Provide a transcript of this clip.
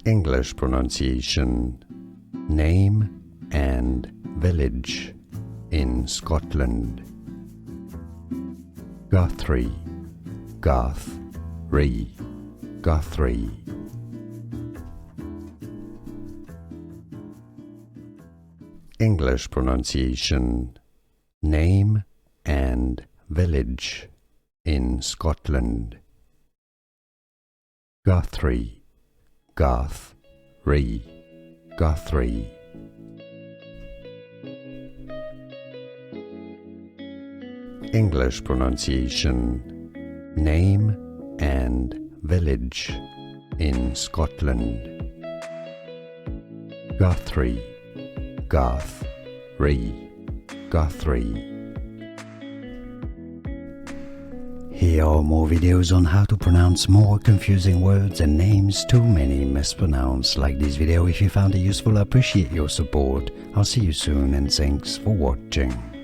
English pronunciation. Name and village in Scotland. Guthrie, Guthrie, Guthrie. English pronunciation. Name and village in Scotland. Guthrie, Guthrie, Guthrie. English pronunciation. Name and village in Scotland. Guthrie, Guthrie, Guthrie. Here are more videos on how to pronounce more confusing words and names too many mispronounced. Like this video if you found it useful. I appreciate your support. I'll see you soon and thanks for watching.